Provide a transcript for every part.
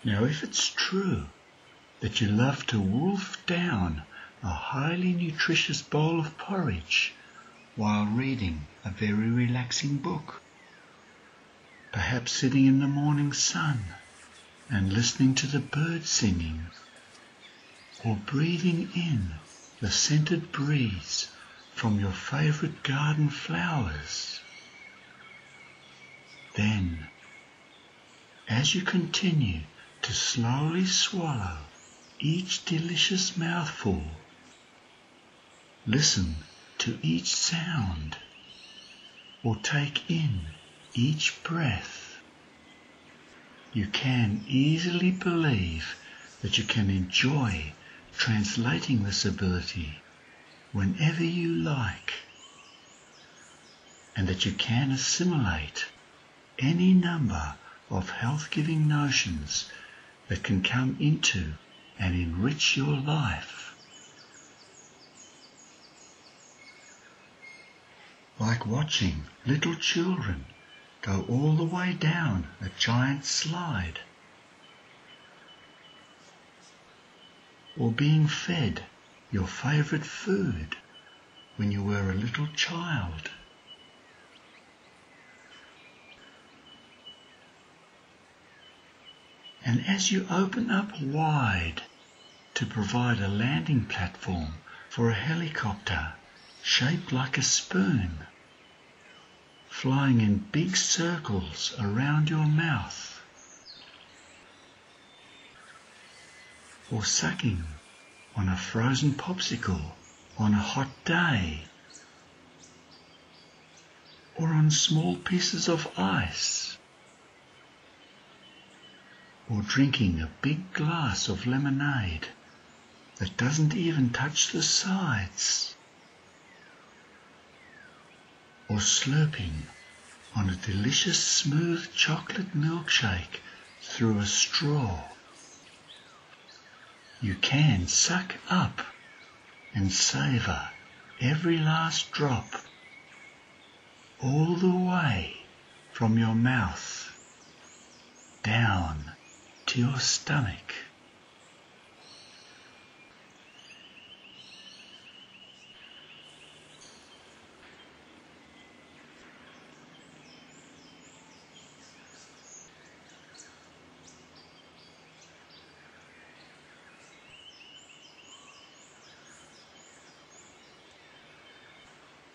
Now, if it's true that you love to wolf down a highly nutritious bowl of porridge while reading a very relaxing book, perhaps sitting in the morning sun and listening to the birds singing, or breathing in the scented breeze from your favourite garden flowers, then, as you continue to slowly swallow each delicious mouthful, listen to each sound, or take in each breath, you can easily believe that you can enjoy translating this ability whenever you like, and that you can assimilate any number of health-giving notions that can come into and enrich your life. Like watching little children go all the way down a giant slide, or being fed your favourite food when you were a little child. And as you open up wide to provide a landing platform for a helicopter shaped like a spoon, flying in big circles around your mouth, or sucking on a frozen popsicle on a hot day, or on small pieces of ice, or drinking a big glass of lemonade that doesn't even touch the sides, or slurping on a delicious smooth chocolate milkshake through a straw. You can suck up and savour every last drop, all the way from your mouth down to your stomach.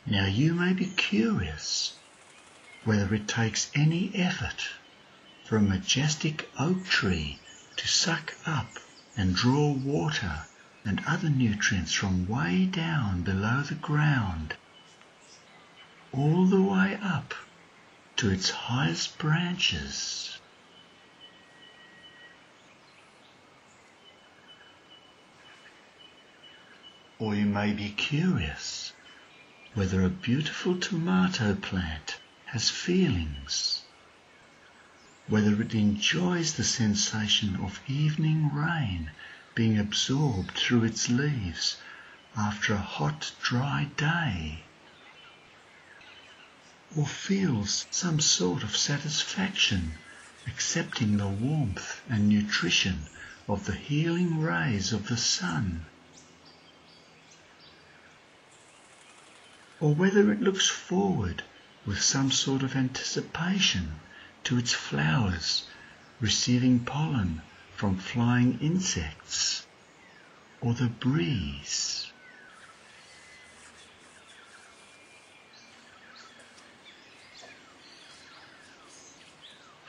Now you may be curious whether it takes any effort for a majestic oak tree to suck up and draw water and other nutrients from way down below the ground, all the way up to its highest branches. Or you may be curious whether a beautiful tomato plant has feelings, whether it enjoys the sensation of evening rain being absorbed through its leaves after a hot, dry day, or feels some sort of satisfaction accepting the warmth and nutrition of the healing rays of the sun, or whether it looks forward with some sort of anticipation to its flowers receiving pollen from flying insects or the breeze.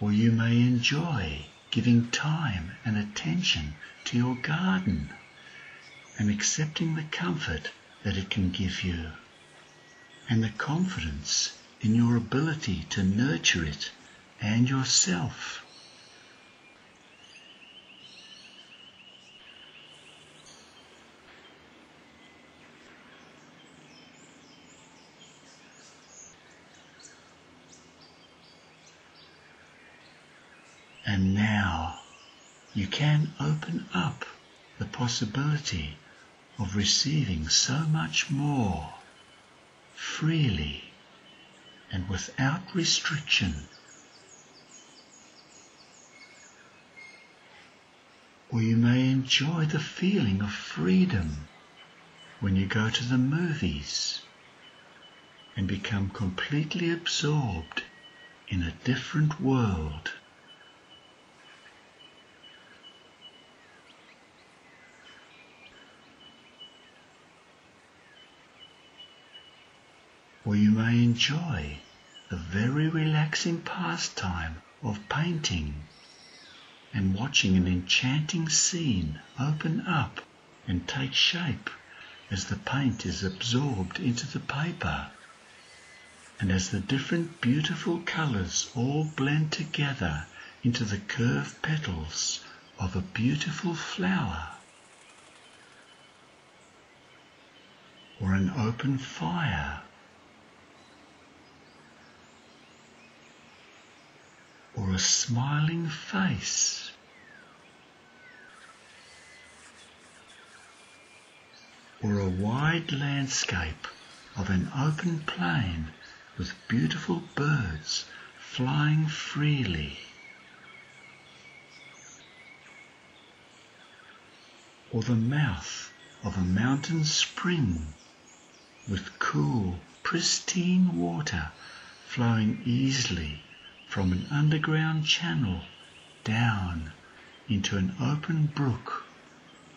Or you may enjoy giving time and attention to your garden and accepting the comfort that it can give you, and the confidence in your ability to nurture it and yourself. And now you can open up the possibility of receiving so much more freely and without restriction. Or you may enjoy the feeling of freedom when you go to the movies and become completely absorbed in a different world. Or you may enjoy the very relaxing pastime of painting and watching an enchanting scene open up and take shape as the paint is absorbed into the paper, and as the different beautiful colours all blend together into the curved petals of a beautiful flower. Or an open fire, or a smiling face, or a wide landscape of an open plain with beautiful birds flying freely, or the mouth of a mountain spring with cool, pristine water flowing easily from an underground channel down into an open brook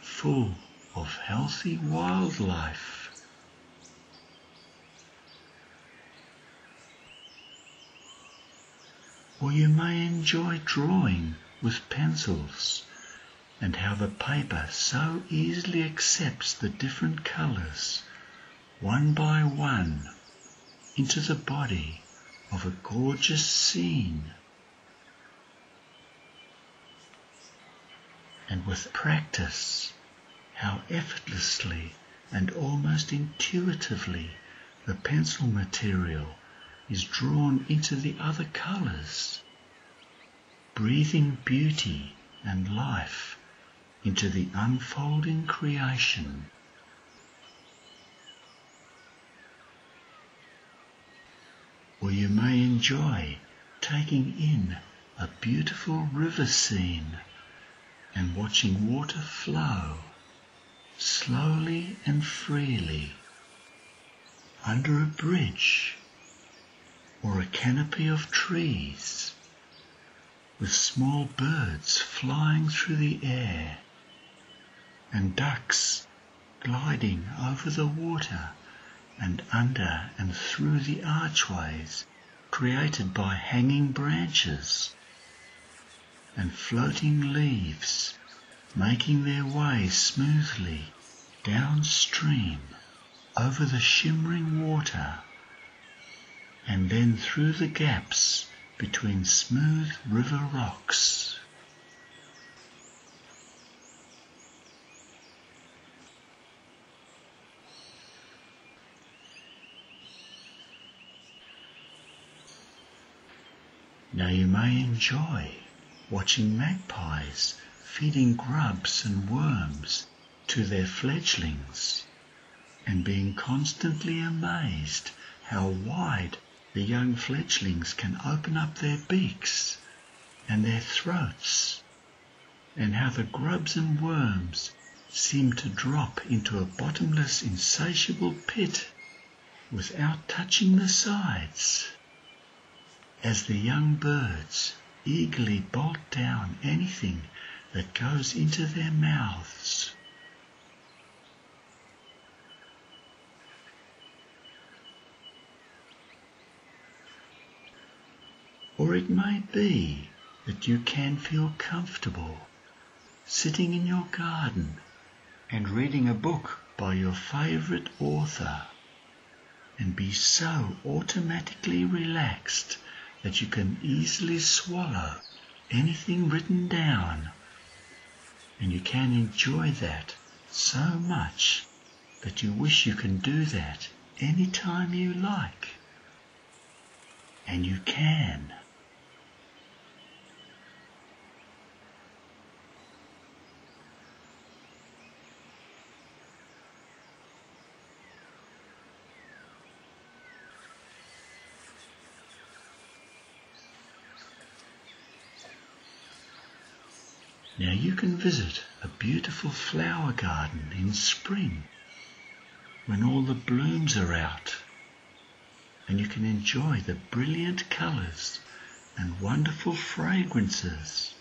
full of healthy wildlife. Or you may enjoy drawing with pencils and how the paper so easily accepts the different colours one by one into the body of a gorgeous scene. And with practice, how effortlessly and almost intuitively the pencil material is drawn into the other colours, breathing beauty and life into the unfolding creation. Or you may enjoy taking in a beautiful river scene and watching water flow slowly and freely under a bridge or a canopy of trees, with small birds flying through the air and ducks gliding over the water and under and through the archways created by hanging branches, and floating leaves making their way smoothly downstream over the shimmering water, and then through the gaps between smooth river rocks. Now you may enjoy watching magpies feeding grubs and worms to their fledglings, and being constantly amazed how wide the young fledglings can open up their beaks and their throats, and how the grubs and worms seem to drop into a bottomless, insatiable pit without touching the sides, as the young birds eagerly bolt down anything that goes into their mouths. Or it may be that you can feel comfortable sitting in your garden and reading a book by your favourite author, and be so automatically relaxed that you can easily swallow anything written down, and you can enjoy that so much that you wish you can do that any time you like. And you can. Now you can visit a beautiful flower garden in spring when all the blooms are out, and you can enjoy the brilliant colours and wonderful fragrances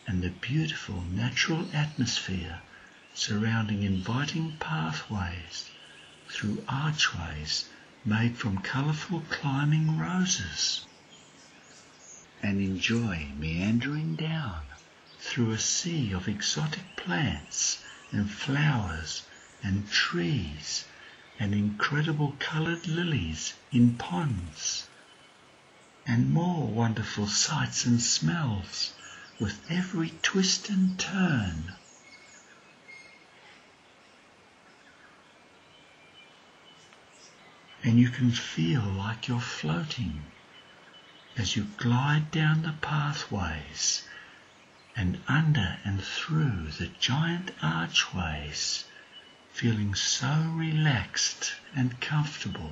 and the beautiful natural atmosphere surrounding inviting pathways through archways made from colourful climbing roses, and enjoy meandering down through a sea of exotic plants and flowers and trees and incredible coloured lilies in ponds, and more wonderful sights and smells with every twist and turn. And you can feel like you're floating as you glide down the pathways and under and through the giant archways, feeling so relaxed and comfortable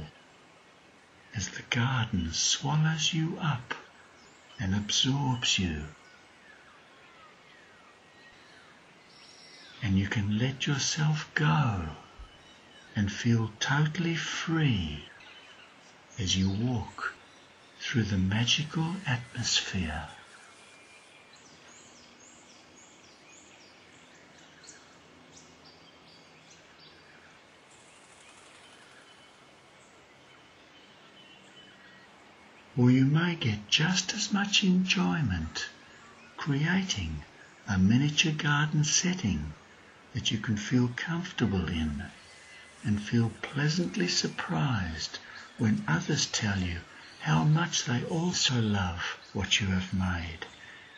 as the garden swallows you up and absorbs you. And you can let yourself go and feel totally free as you walk through the magical atmosphere. Or you may get just as much enjoyment creating a miniature garden setting that you can feel comfortable in and feel pleasantly surprised when others tell you how much they also love what you have made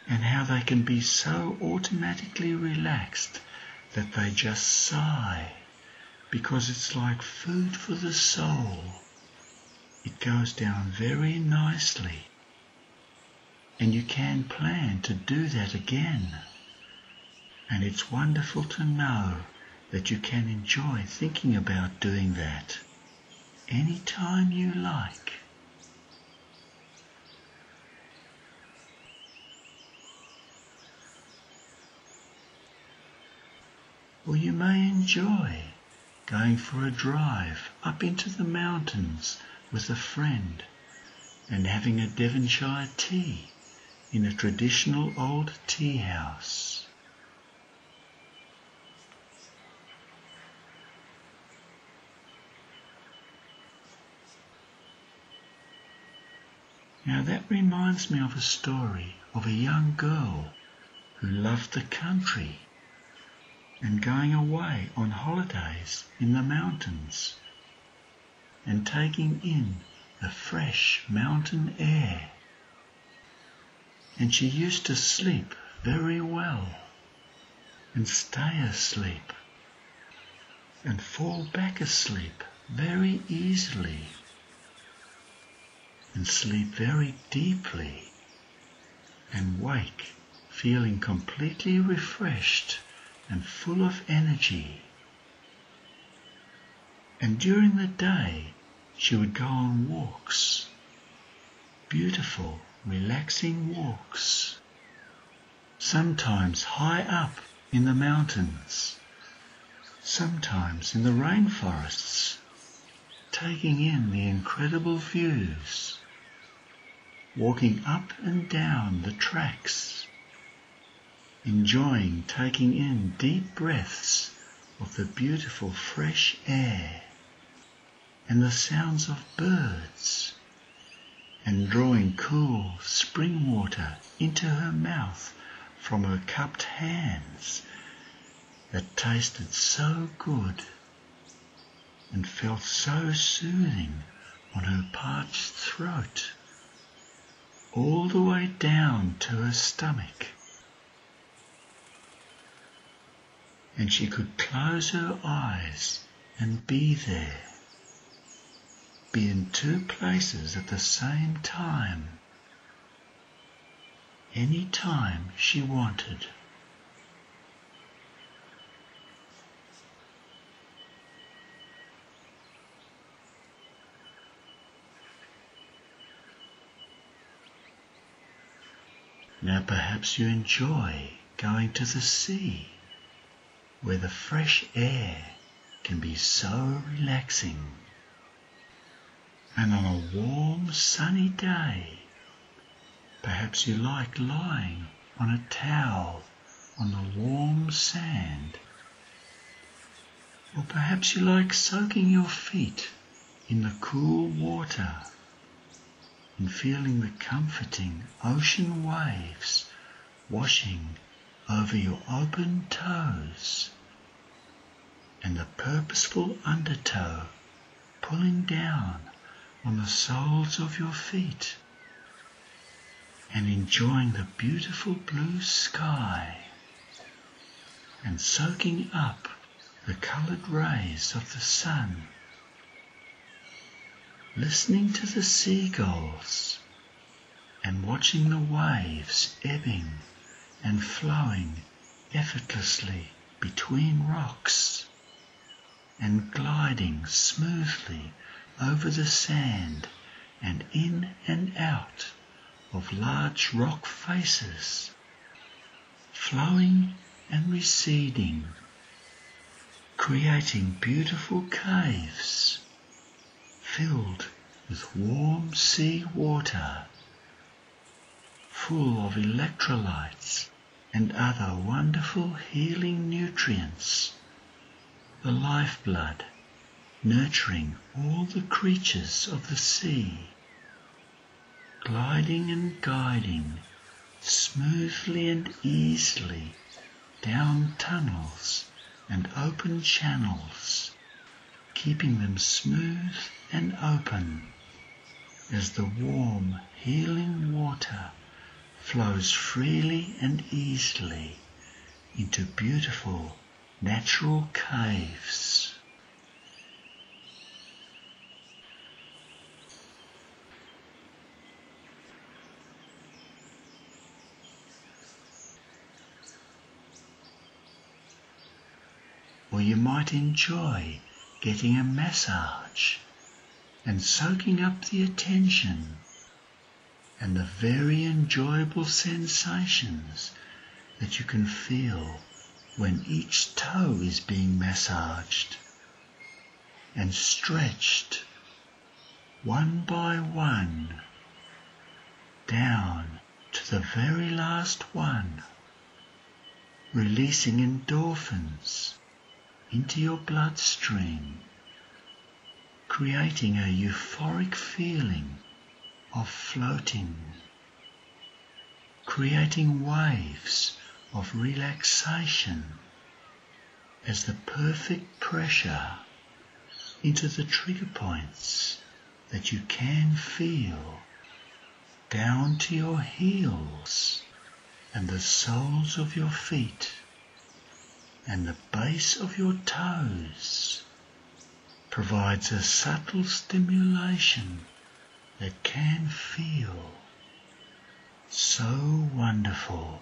and how they can be so automatically relaxed that they just sigh because it's like food for the soul. It goes down very nicely, and you can plan to do that again. And it's wonderful to know that you can enjoy thinking about doing that any time you like. Or you may enjoy going for a drive up into the mountains with a friend and having a Devonshire tea in a traditional old tea house. Now that reminds me of a story of a young girl who loved the country and going away on holidays in the mountains and taking in the fresh mountain air. And she used to sleep very well and stay asleep and fall back asleep very easily and sleep very deeply and wake feeling completely refreshed and full of energy. And during the day, she would go on walks, beautiful, relaxing walks, sometimes high up in the mountains, sometimes in the rainforests, taking in the incredible views, walking up and down the tracks, enjoying taking in deep breaths of the beautiful fresh air and the sounds of birds, and drawing cool spring water into her mouth from her cupped hands that tasted so good and felt so soothing on her parched throat, all the way down to her stomach. And she could close her eyes and be there, be in two places at the same time, any time she wanted. Now perhaps you enjoy going to the sea, where the fresh air can be so relaxing. And on a warm, sunny day, perhaps you like lying on a towel on the warm sand. Or perhaps you like soaking your feet in the cool water and feeling the comforting ocean waves washing over your open toes and the purposeful undertow pulling down on the soles of your feet, and enjoying the beautiful blue sky and soaking up the coloured rays of the sun, listening to the seagulls and watching the waves ebbing and flowing effortlessly between rocks and gliding smoothly over the sand and in and out of large rock faces, flowing and receding, creating beautiful caves filled with warm sea water, full of electrolytes and other wonderful healing nutrients, the lifeblood nurturing all the creatures of the sea, gliding and guiding smoothly and easily down tunnels and open channels, keeping them smooth and open as the warm, healing water flows freely and easily into beautiful natural caves. Or you might enjoy getting a massage and soaking up the attention and the very enjoyable sensations that you can feel when each toe is being massaged and stretched one by one down to the very last one, releasing endorphins into your bloodstream, creating a euphoric feeling of floating, creating waves of relaxation as the perfect pressure into the trigger points that you can feel down to your heels and the soles of your feet and the base of your toes provides a subtle stimulation that can feel so wonderful.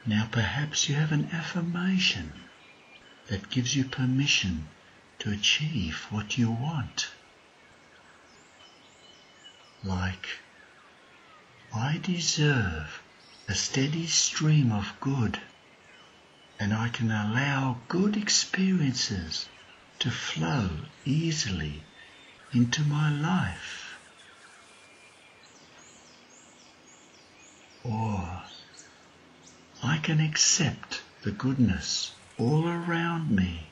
Now perhaps you have an affirmation that gives you permission to achieve what you want. Like, I deserve a steady stream of good, and I can allow good experiences to flow easily into my life. Or, I can accept the goodness all around me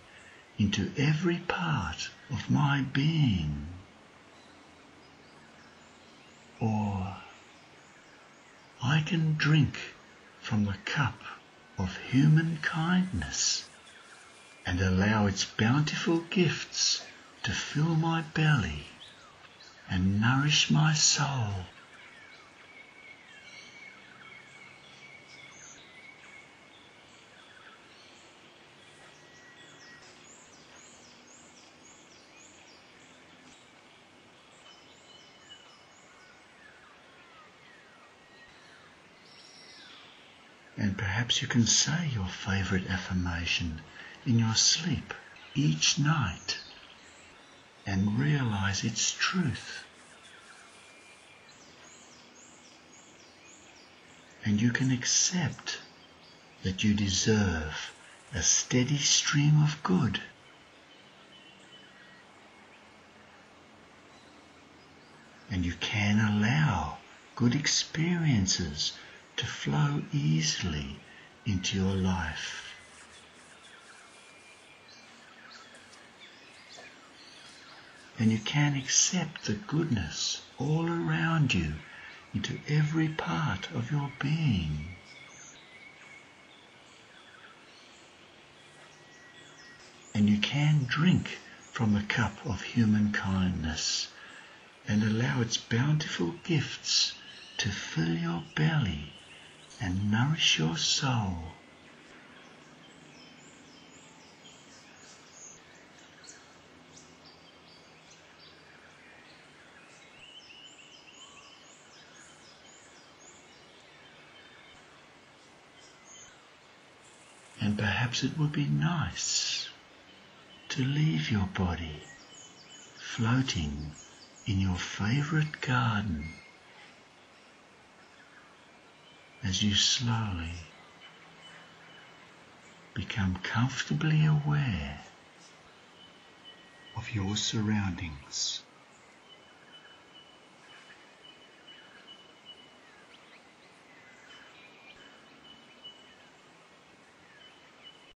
into every part of my being. Or, I can drink from the cup of human kindness and allow its bountiful gifts to fill my belly and nourish my soul. And perhaps you can say your favourite affirmation in your sleep each night and realise its truth. And you can accept that you deserve a steady stream of good. And you can allow good experiences to flow easily into your life. And you can accept the goodness all around you into every part of your being. And you can drink from a cup of human kindness and allow its bountiful gifts to fill your belly and nourish your soul. And perhaps it would be nice to leave your body floating in your favourite garden as you slowly become comfortably aware of your surroundings.